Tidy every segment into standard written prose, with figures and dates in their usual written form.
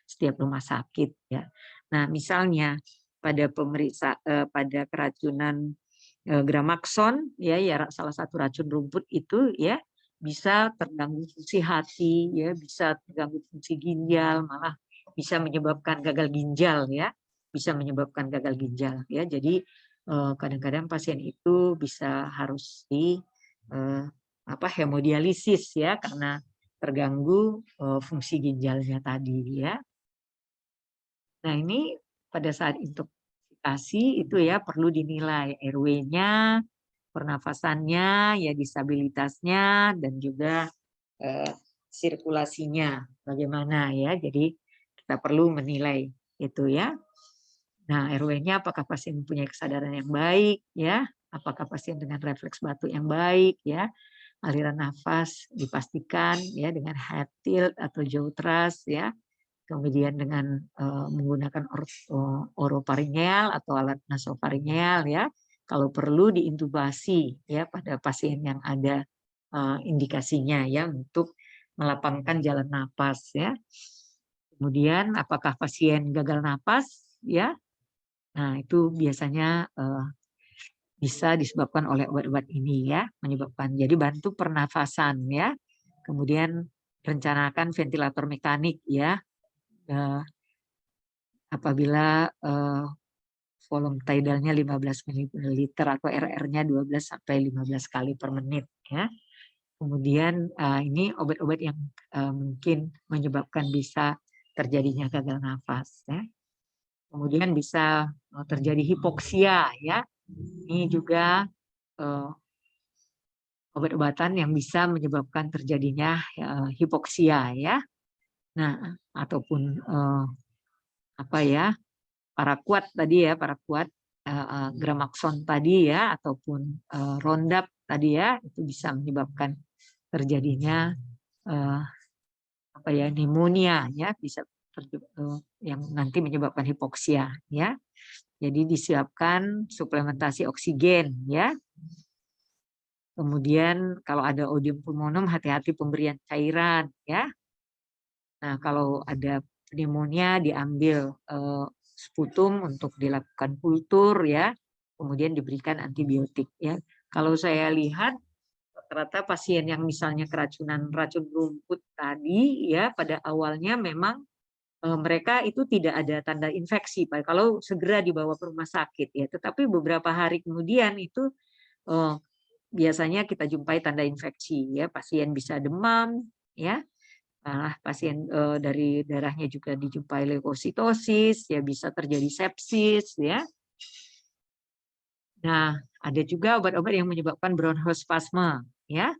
setiap rumah sakit ya. Nah, misalnya pada keracunan Gramaxon ya salah satu racun rumput itu ya bisa terganggu fungsi hati ya, bisa terganggu fungsi ginjal, malah bisa menyebabkan gagal ginjal ya, bisa menyebabkan gagal ginjal ya. Jadi kadang-kadang pasien itu bisa harus di eh, hemodialisis ya karena terganggu fungsi ginjalnya tadi ya. Nah, ini pada saat intoxikasi itu ya perlu dinilai RW-nya, pernafasannya, ya disabilitasnya, dan juga eh, sirkulasinya bagaimana ya. Jadi kita perlu menilai itu ya. Nah, RW-nya apakah pasien mempunyai kesadaran yang baik ya, apakah pasien dengan refleks batuk yang baik ya, aliran nafas dipastikan ya dengan head tilt atau jaw thrust ya, kemudian dengan menggunakan orofaringeal atau alat nasofaringeal ya. Kalau perlu diintubasi ya pada pasien yang ada indikasinya ya untuk melapangkan jalan napas ya. Kemudian apakah pasien gagal napas ya? Nah, itu biasanya bisa disebabkan oleh obat-obat ini ya, menyebabkan. Jadi bantu pernafasan ya. Kemudian rencanakan ventilator mekanik ya. Apabila volume tidalnya 15 ml atau RR-nya 12 sampai 15 kali per menit ya. Kemudian ini obat-obat yang mungkin menyebabkan bisa terjadinya gagal nafas ya. Kemudian bisa terjadi hipoksia ya. Ini juga obat-obatan yang bisa menyebabkan terjadinya hipoksia ya. Nah, ataupun paraquat tadi ya, paraquat Gramaxon tadi ya, ataupun Roundup tadi ya, itu bisa menyebabkan terjadinya pneumonia ya, bisa yang nanti menyebabkan hipoksia ya. Jadi disiapkan suplementasi oksigen ya. Kemudian kalau ada odium pulmonum hati-hati pemberian cairan ya. Nah, kalau ada pneumonia diambil sputum untuk dilakukan kultur ya. Kemudian diberikan antibiotik ya. Kalau saya lihat rata-rata pasien yang misalnya keracunan racun rumput tadi ya pada awalnya memang mereka itu tidak ada tanda infeksi Pak. Kalau segera dibawa ke rumah sakit ya. Tetapi beberapa hari kemudian itu biasanya kita jumpai tanda infeksi ya, pasien bisa demam ya. Nah, pasien dari darahnya juga dijumpai leukositosis, ya bisa terjadi sepsis, ya. Nah, ada juga obat-obat yang menyebabkan bronkospasme, ya.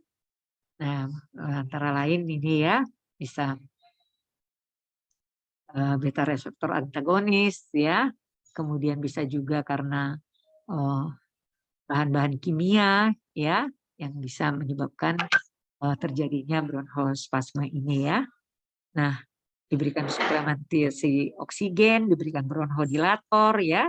Nah, antara lain ini ya bisa beta reseptor antagonis, ya. Kemudian bisa juga karena bahan-bahan kimia, ya, yang bisa menyebabkan terjadinya bronkospasme ini, ya. Nah, diberikan suplementasi oksigen, diberikan bronchodilator ya.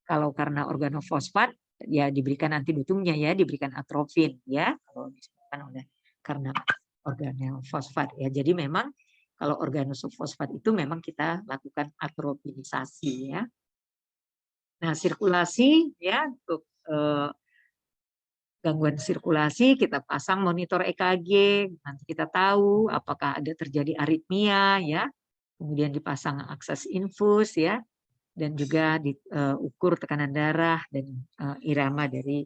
Kalau karena organofosfat ya diberikan antidotumnya ya, diberikan atropin ya kalau disebabkan oleh karena organofosfat ya. Jadi memang kalau organofosfat itu memang kita lakukan atropinisasi ya. Nah, sirkulasi ya untuk gangguan sirkulasi kita pasang monitor EKG, nanti kita tahu apakah ada terjadi aritmia ya. Kemudian dipasang akses infus ya, dan juga diukur tekanan darah dan irama dari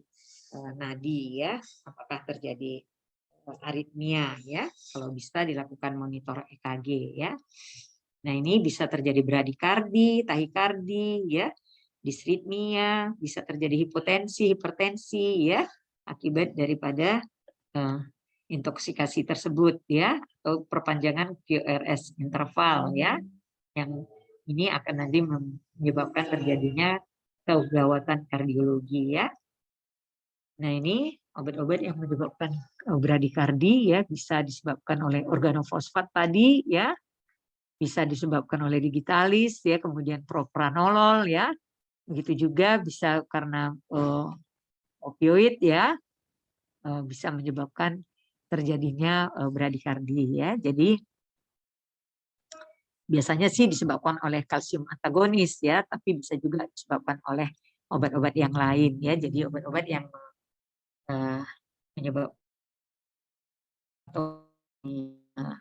nadi ya, apakah terjadi aritmia ya, kalau bisa dilakukan monitor EKG ya. Nah, ini bisa terjadi bradikardi, tahikardi ya, disritmia, bisa terjadi hipotensi, hipertensi ya, akibat daripada intoksikasi tersebut ya, atau perpanjangan QRS interval ya, yang ini akan nanti menyebabkan terjadinya kegawatan kardiologi ya. Nah, ini obat-obat yang menyebabkan bradikardi ya bisa disebabkan oleh organofosfat tadi ya, bisa disebabkan oleh digitalis ya, kemudian propranolol ya. Begitu juga bisa karena opioid ya, bisa menyebabkan terjadinya bradikardi ya. Jadi biasanya sih disebabkan oleh kalsium antagonis ya, tapi bisa juga disebabkan oleh obat-obat yang lain ya. Jadi obat-obat yang menyebabkan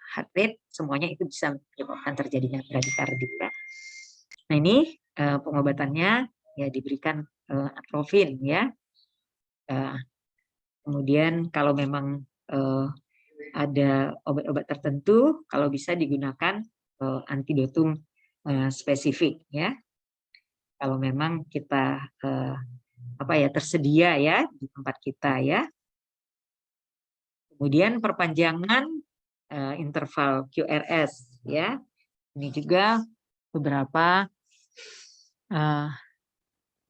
heart rate, semuanya itu bisa menyebabkan terjadinya bradikardia. Nah ini pengobatannya ya diberikan atropin ya. Kemudian kalau memang ada obat-obat tertentu, kalau bisa digunakan antidotum spesifik ya. Kalau memang kita tersedia ya di tempat kita ya. Kemudian perpanjangan interval QRS ya. Ini juga beberapa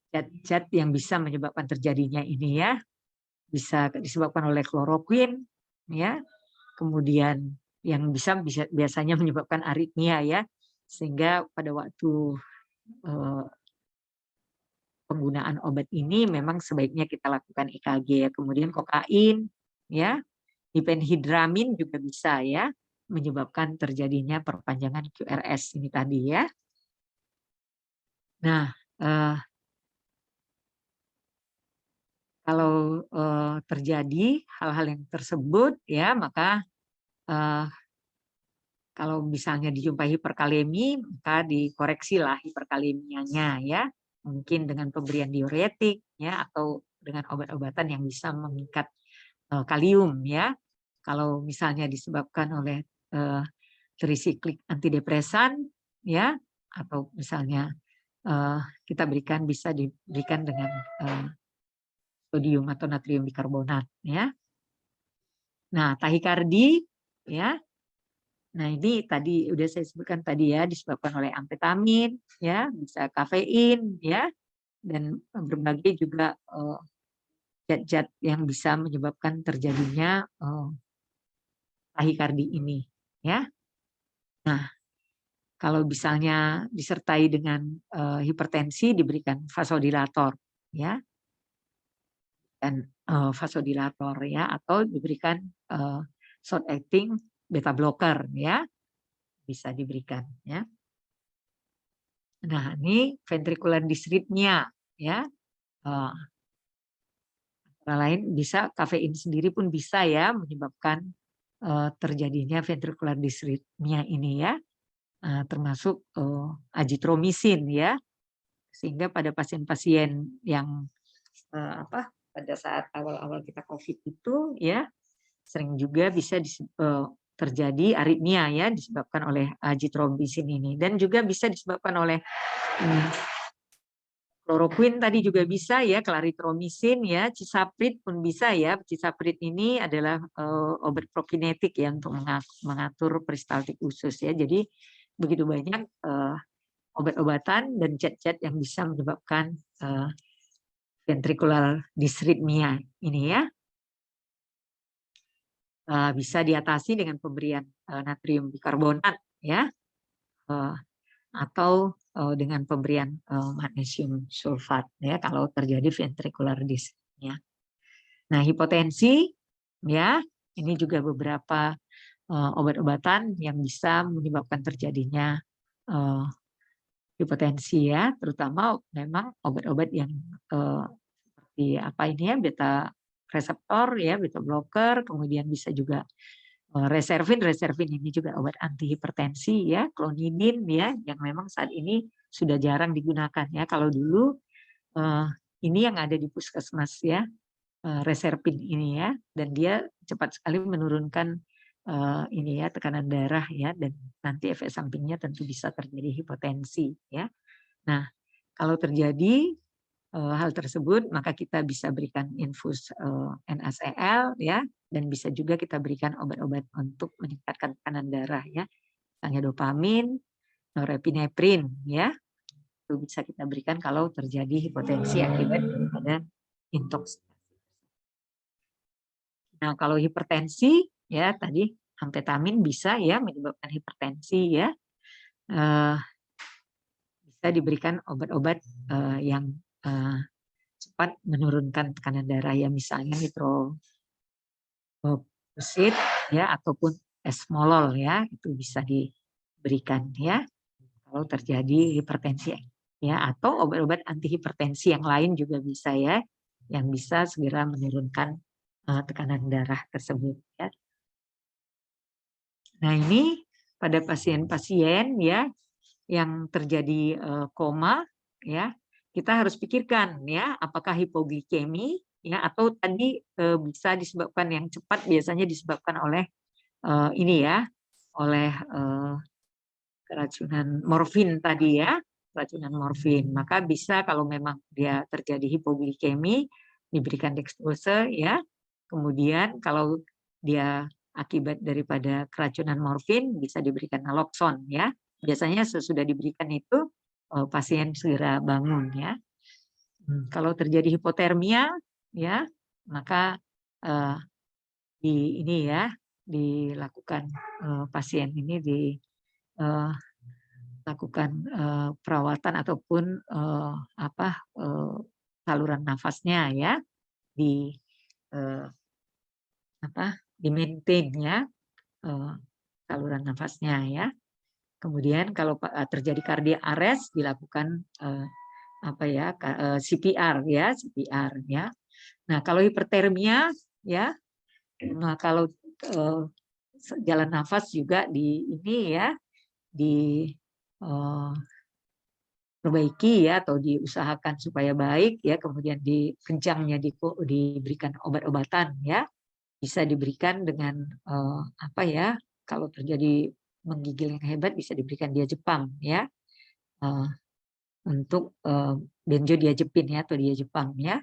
zat-zat yang bisa menyebabkan terjadinya ini ya. Bisa disebabkan oleh kloroquine ya. Kemudian yang biasanya menyebabkan aritmia ya. Sehingga pada waktu penggunaan obat ini memang sebaiknya kita lakukan EKG ya. Kemudian kokain ya, diphenhidramin juga bisa ya menyebabkan terjadinya perpanjangan QRS ini tadi ya. Nah, kalau terjadi hal-hal yang tersebut ya, maka kalau misalnya dijumpai hiperkalemi, maka dikoreksilah hiperkalemianya ya. Mungkin dengan pemberian diuretik ya, atau dengan obat-obatan yang bisa mengikat kalium ya. Kalau misalnya disebabkan oleh trisiklik antidepresan ya, atau misalnya kita bisa diberikan dengan sodium atau natrium bikarbonat ya. Nah, tahikardi ya. Nah, ini tadi udah saya sebutkan tadi ya, disebabkan oleh amfetamin ya, bisa kafein ya, dan berbagai juga zat-zat yang bisa menyebabkan terjadinya tahikardi ini ya. Nah, kalau misalnya disertai dengan hipertensi diberikan vasodilator ya. Dan vasodilator ya, atau diberikan short acting beta blocker ya, bisa diberikan ya. Nah, ini ventricular dysrhythmia ya. Antara lain bisa kafein sendiri pun bisa ya menyebabkan terjadinya ventricular dysrhythmia ini ya. Termasuk azitromisin ya. Sehingga pada pasien-pasien yang pada saat awal-awal kita COVID itu ya sering juga bisa terjadi aritmia ya disebabkan oleh azitromisin ini, dan juga bisa disebabkan oleh kloroquine tadi juga bisa ya, klaritromisin ya, cisaprit pun bisa ya. Cisaprit ini adalah obat prokinetik ya untuk mengatur peristaltik usus ya. Jadi begitu banyak obat-obatan dan zat-zat yang bisa menyebabkan ventricular dysrhythmia ini ya. Bisa diatasi dengan pemberian natrium bikarbonat ya, atau dengan pemberian magnesium sulfat ya kalau terjadi ventricular dysrhythmia. Nah, hipotensi ya, ini juga beberapa obat-obatan yang bisa menyebabkan terjadinya hipotensi ya, terutama memang obat-obat yang seperti beta reseptor ya, beta blocker, kemudian bisa juga reservin ini juga obat anti hipertensi ya, klonidin ya, yang memang saat ini sudah jarang digunakan ya. Kalau dulu ini yang ada di puskesmas ya, reservin ini ya, dan dia cepat sekali menurunkan ini ya tekanan darah ya, dan nanti efek sampingnya tentu bisa terjadi hipotensi ya. Nah, kalau terjadi hal tersebut, maka kita bisa berikan infus NaCl ya, dan bisa juga kita berikan obat-obat untuk meningkatkan tekanan darah ya, misalnya dopamin, norepinefrin ya, itu bisa kita berikan kalau terjadi hipotensi akibat daripada intoksikasi. Nah, kalau hipertensi ya tadi amfetamin bisa ya menyebabkan hipertensi ya, bisa diberikan obat-obat yang cepat menurunkan tekanan darah ya, misalnya nitrofurantoid ya, ataupun esmolol ya, itu bisa diberikan ya kalau terjadi hipertensi ya, atau obat-obat anti hipertensi yang lain juga bisa ya, yang bisa segera menurunkan tekanan darah tersebut ya. Nah, ini pada pasien-pasien ya yang terjadi koma ya, kita harus pikirkan ya apakah hipoglikemi ya, atau tadi bisa disebabkan yang cepat biasanya disebabkan oleh ini ya, oleh keracunan morfin tadi ya, keracunan morfin. Maka bisa kalau memang dia terjadi hipoglikemi diberikan dextrose ya. Kemudian kalau dia akibat daripada keracunan morfin bisa diberikan naloxon ya. Biasanya sesudah diberikan itu pasien segera bangun ya. Kalau terjadi hipotermia ya, maka di ini ya dilakukan pasien ini lakukan perawatan ataupun saluran nafasnya ya di di-maintain ya saluran nafasnya ya. Kemudian kalau terjadi cardiac arrest dilakukan CPR ya, CPR ya. Nah, kalau hipertermia ya, nah kalau jalan nafas juga di ini ya perbaiki ya atau diusahakan supaya baik ya, kemudian kencangnya diberikan obat-obatan ya, bisa diberikan dengan kalau terjadi menggigil yang hebat bisa diberikan diazepam ya, untuk benzodiazepin ya atau diazepam ya,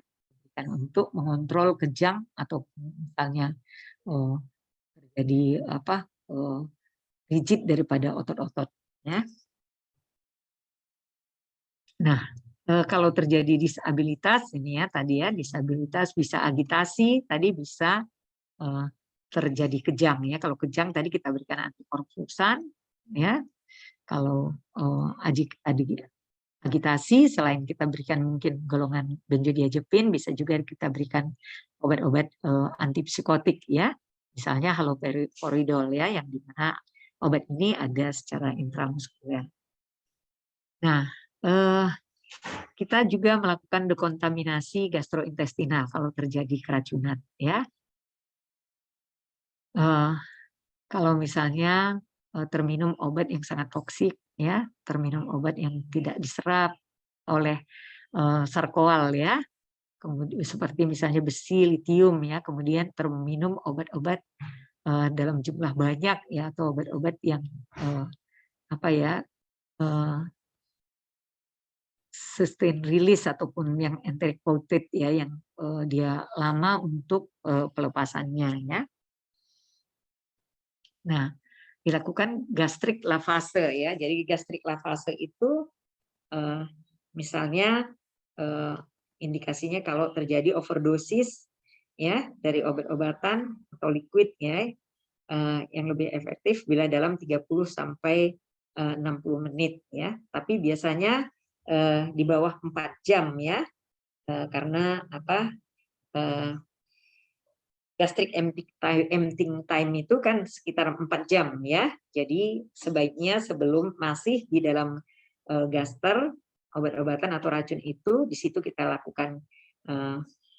dan untuk mengontrol kejang atau misalnya terjadi rigid daripada otot-otot ya. Nah, kalau terjadi disabilitas ini ya tadi ya, disabilitas bisa agitasi, tadi bisa terjadi kejang ya. Kalau kejang tadi kita berikan antikonvulsan ya. Kalau agitasi selain kita berikan mungkin golongan benzodiazepin, bisa juga kita berikan obat-obat antipsikotik ya. Misalnya haloperidol ya, yang dimana obat ini ada secara intramuskuler. Nah, kita juga melakukan dekontaminasi gastrointestinal kalau terjadi keracunan ya. Kalau misalnya terminum obat yang sangat toksik ya, terminum obat yang tidak diserap oleh sarkoal ya, kemudian seperti misalnya besi, litium ya, kemudian terminum obat-obat dalam jumlah banyak ya, atau obat-obat yang sustain release ataupun yang enteric coated ya, yang dia lama untuk pelepasannya ya. Nah, dilakukan gastric lavase ya. Jadi gastric lavase itu misalnya indikasinya kalau terjadi overdosis ya dari obat-obatan atau liquid ya, yang lebih efektif bila dalam 30 sampai 60 menit ya. Tapi biasanya di bawah 4 jam ya, karena gastric emptying time itu kan sekitar 4 jam ya. Jadi sebaiknya sebelum masih di dalam gaster obat-obatan atau racun itu, di situ kita lakukan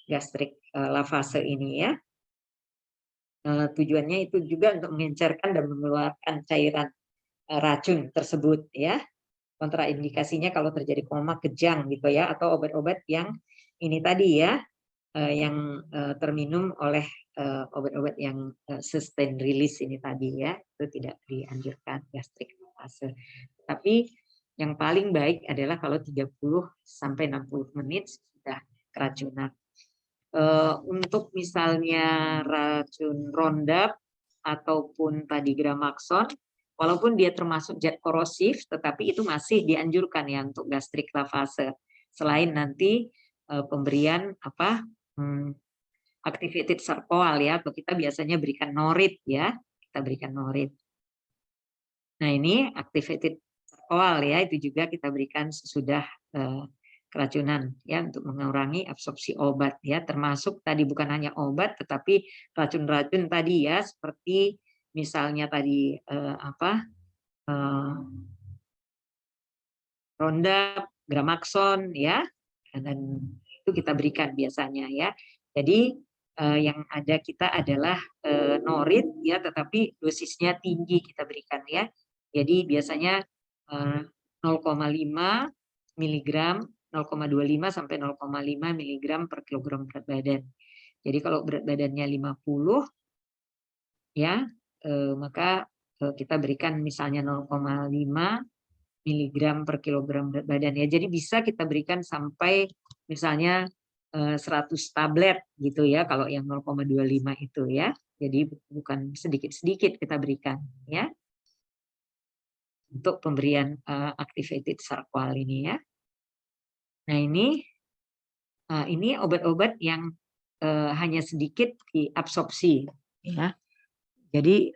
gastric lavase ini ya. Tujuannya itu juga untuk mengencerkan dan mengeluarkan cairan racun tersebut ya. Kontraindikasinya kalau terjadi koma, kejang gitu ya, atau obat-obat yang ini tadi ya, yang terminum oleh obat-obat yang sustain release ini tadi ya, itu tidak dianjurkan gastric lavase. Tapi yang paling baik adalah kalau 30 sampai 60 menit sudah keracunan. Untuk misalnya racun Roundup ataupun tadi Gramaxon, walaupun dia termasuk zat korosif, tetapi itu masih dianjurkan ya untuk gastric lavase. Selain nanti pemberian activated sarcoal ya, atau kita biasanya berikan norit ya, kita berikan norit. Nah, ini activated sarcoal ya, itu juga kita berikan sesudah keracunan ya, untuk mengurangi absorpsi obat ya, termasuk tadi bukan hanya obat tetapi racun-racun tadi ya, seperti misalnya tadi Roundup, Gramaxon, ya, dan itu kita berikan biasanya, ya. Jadi yang ada kita adalah norit, ya, tetapi dosisnya tinggi kita berikan, ya. Jadi biasanya 0,5 miligram, 0,25 sampai 0,5 miligram per kilogram berat badan. Jadi kalau berat badannya 50, ya, maka kita berikan misalnya 0,5 miligram per kilogram berat badan, ya. Jadi bisa kita berikan sampai misalnya 100 tablet gitu, ya, kalau yang 0,25 itu, ya. Jadi bukan sedikit-sedikit kita berikan, ya, untuk pemberian activated charcoal ini, ya. Nah, ini obat-obat yang hanya sedikit diabsorpsi, ya. Jadi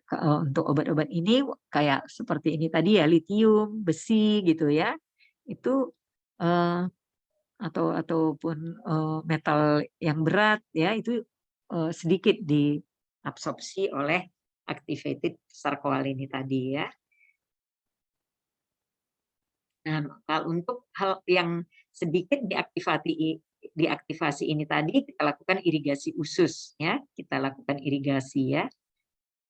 untuk obat-obat ini kayak seperti ini tadi, ya, litium, besi gitu, ya. Itu ataupun metal yang berat, ya, itu sedikit diabsorpsi oleh activated charcoal ini tadi, ya. Nah, kalau untuk hal yang sedikit diaktifasi ini tadi, kita lakukan irigasi usus, ya. Kita lakukan irigasi, ya.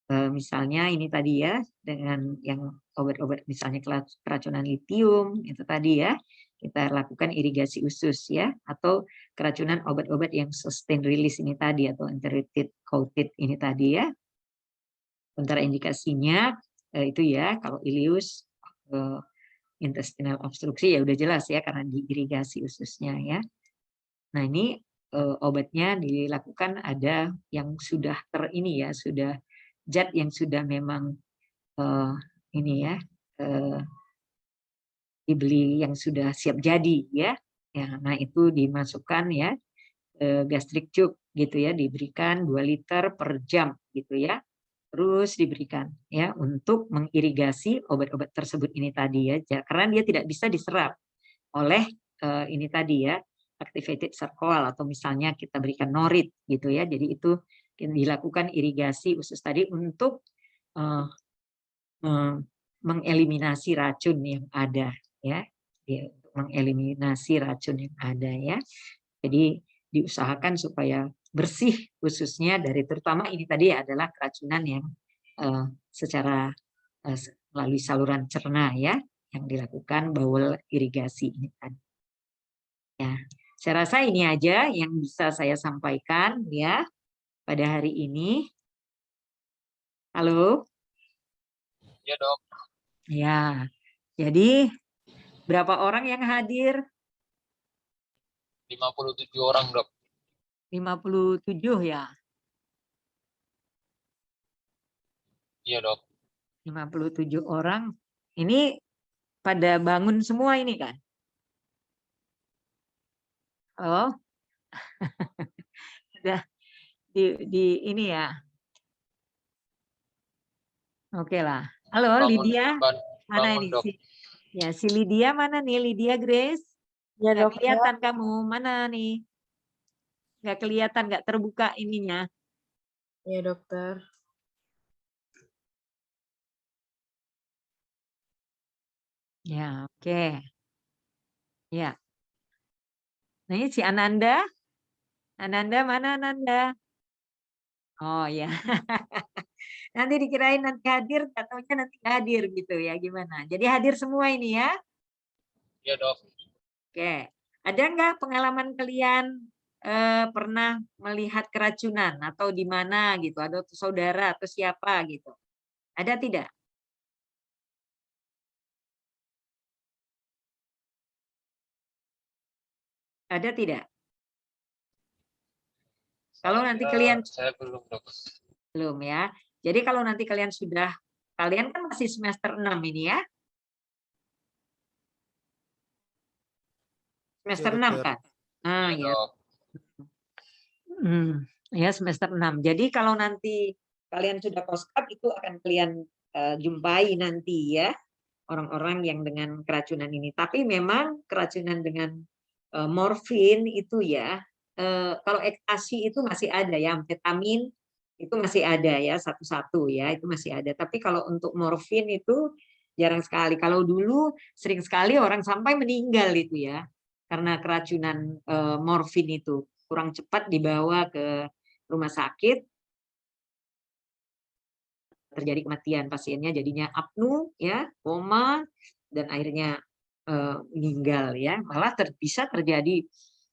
Misalnya ini tadi, ya, dengan yang obat-obat misalnya keracunan litium itu tadi, ya, kita lakukan irigasi usus, ya, atau keracunan obat-obat yang sustain release ini tadi atau interrupted coated ini tadi, ya. Sementara indikasinya itu, ya, kalau ileus intestinal obstruksi, ya udah jelas, ya, karena diirigasi ususnya, ya. Nah, ini obatnya dilakukan ada yang sudah ya, sudah zat yang sudah memang ini, ya, dibeli yang sudah siap jadi, ya. Nah, itu dimasukkan, ya, gastric tube gitu, ya, diberikan 2 liter per jam gitu, ya. Terus diberikan, ya, untuk mengirigasi obat-obat tersebut ini tadi, ya, karena dia tidak bisa diserap oleh ini tadi, ya, activated charcoal atau misalnya kita berikan norit gitu, ya. Jadi itu dilakukan irigasi usus tadi untuk mengeliminasi racun yang ada, ya, mengeliminasi racun yang ada, ya. Jadi diusahakan supaya bersih khususnya dari terutama ini tadi adalah keracunan yang secara melalui saluran cerna, ya, yang dilakukan bowel irigasi ini tadi. Ya, saya rasa ini aja yang bisa saya sampaikan, ya, pada hari ini. Halo. Ya, Dok. Ya, jadi berapa orang yang hadir? 57 orang, Dok. 57, ya. Iya, Dok. 57 orang. Ini pada bangun semua ini kan? Oh. Sudah di ini, ya. Oke lah. Halo, Lydia. Mana bangun, ini Dok. Ya, si Lydia mana nih? Lydia Grace? Ya, Nggak Dokter. kelihatan kamu. Mana nih? Nggak kelihatan, nggak terbuka ininya. Ya, Dokter. Ya, oke. Ya. Nah, ini si Ananda. Ananda mana, Ananda? Oh, ya. Nanti dikirain nanti hadir, katanya nanti hadir gitu, ya, gimana? Jadi hadir semua ini, ya? Iya, Dok. Oke. Ada nggak pengalaman kalian pernah melihat keracunan atau di mana gitu, ada saudara atau siapa gitu? Ada tidak? Ada tidak? Kalau nanti kalian Saya belum, Dok. belum, ya. Jadi kalau nanti kalian kalian kan masih semester 6 ini, ya? Semester 6 kan? Ah, Iya, ya. Dok. Ya, semester 6. Jadi kalau nanti kalian sudah koskap itu akan kalian jumpai nanti, ya, orang-orang yang dengan keracunan ini. Tapi memang keracunan dengan morfin itu, ya, kalau ekstasi itu masih ada, ya, amfetamin itu masih ada, ya, satu-satu, ya, itu masih ada. Tapi kalau untuk morfin itu Jarang sekali. Kalau dulu sering sekali orang sampai meninggal itu ya, karena keracunan morfin itu kurang cepat dibawa ke rumah sakit, terjadi kematian pasiennya jadinya apnu ya, koma dan akhirnya meninggal ya. Malah bisa terjadi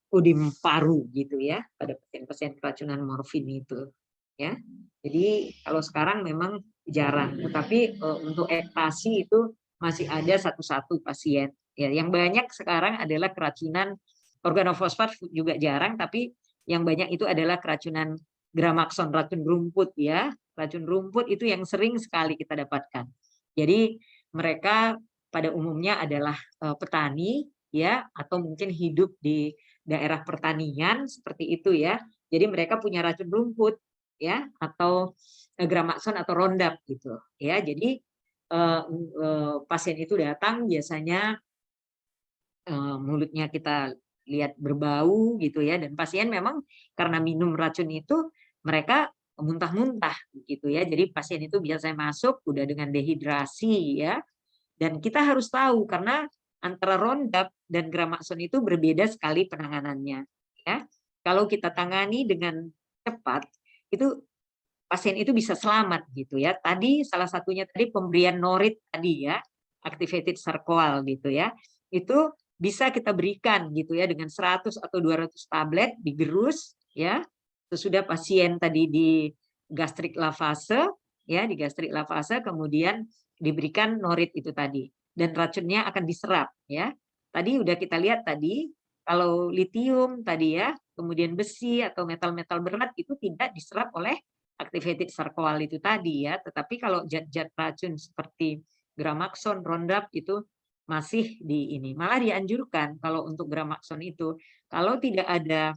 udim paru gitu ya pada pasien-pasien keracunan morfin itu ya. Jadi kalau sekarang memang jarang, tetapi untuk ektasi itu masih ada satu-satu pasien. Ya, yang banyak sekarang adalah keracunan organofosfat juga jarang, tapi yang banyak itu adalah keracunan Gramaxon, racun rumput ya. Racun rumput itu yang sering sekali kita dapatkan. Jadi mereka pada umumnya adalah petani ya, atau mungkin hidup di daerah pertanian seperti itu ya. Jadi mereka punya racun rumput ya, atau Gramaxon atau Roundup gitu ya. Jadi pasien itu datang biasanya mulutnya kita lihat berbau gitu ya, dan pasien memang karena minum racun itu mereka muntah-muntah gitu ya. Jadi pasien itu biasanya masuk udah dengan dehidrasi ya, dan kita harus tahu karena antara Roundup dan Gramaxon itu berbeda sekali penanganannya ya. Kalau kita tangani dengan cepat itu pasien itu bisa selamat gitu ya. Tadi salah satunya tadi pemberian norit tadi ya, activated charcoal gitu ya. Itu bisa kita berikan gitu ya dengan 100 atau 200 tablet digerus ya. Sesudah pasien tadi di gastrik lavase ya, di gastrik lavase kemudian diberikan norit itu tadi dan racunnya akan diserap ya. Tadi udah kita lihat tadi kalau litium tadi ya, kemudian besi atau metal-metal berat itu tidak diserap oleh activated charcoal itu tadi ya, tetapi kalau zat-zat racun seperti Gramaxon, Roundup itu masih di ini. Malah dianjurkan kalau untuk Gramaxon itu kalau tidak ada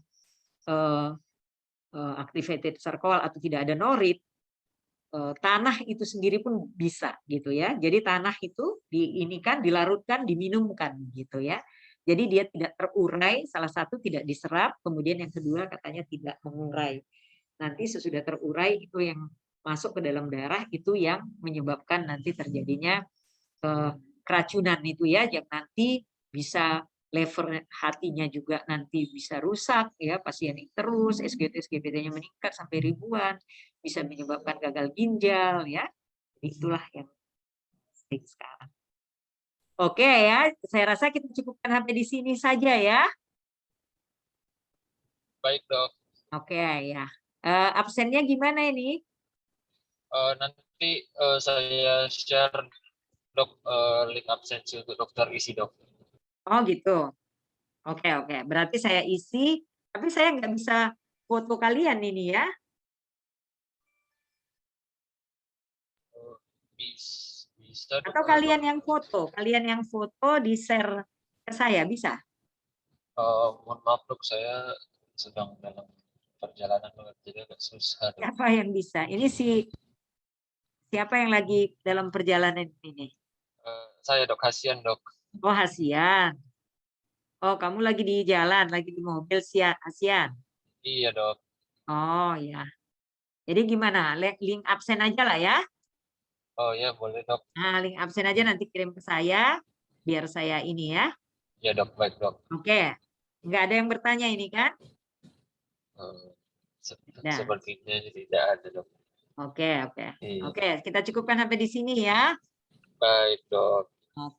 activated charcoal atau tidak ada norit, tanah itu sendiri pun bisa gitu ya. Jadi tanah itu diinikan, dilarutkan, diminumkan gitu ya. Jadi dia tidak terurai, salah satu tidak diserap, kemudian yang kedua katanya tidak mengurai. Nanti sesudah terurai itu yang masuk ke dalam darah itu yang menyebabkan nanti terjadinya keracunan itu ya, yang nanti bisa lever hatinya juga nanti bisa rusak ya, pasien terus SGT-SGBT-nya meningkat sampai ribuan, bisa menyebabkan gagal ginjal ya. Itulah yang penting sekarang. Oke ya, saya rasa kita cukupkan sampai di sini saja ya. Baik, Dok. Oke ya. Absennya gimana ini? Nanti saya share, Dok, link absensi untuk dokter isi, Dok. Oh gitu. Oke, oke. Berarti saya isi, tapi saya nggak bisa foto kalian ini ya. Bisa, Dok. Atau kalian yang foto di-share ke saya, bisa? Mohon maaf, Dok, saya sedang dalam perjalanan, Dok, jadi agak susah, Dok. Siapa yang bisa? Ini siapa yang lagi dalam perjalanan ini? Saya, Dok, Hasian, Dok. Oh, Hasian. Oh, kamu lagi di jalan, lagi di mobil, Hasian. Iya, Dok. Oh, ya. Jadi gimana? Link absen aja lah ya. Oh ya, boleh, Dok. Nah, link absen aja nanti kirim ke saya, biar saya ini ya. Ya, Dok, baik, Dok. Oke. Nggak ada yang bertanya ini kan? Nah. Sepertinya tidak ada, Dok. Oke, oke. Iya. Oke, kita cukupkan sampai di sini ya. Baik, Dok. Oke.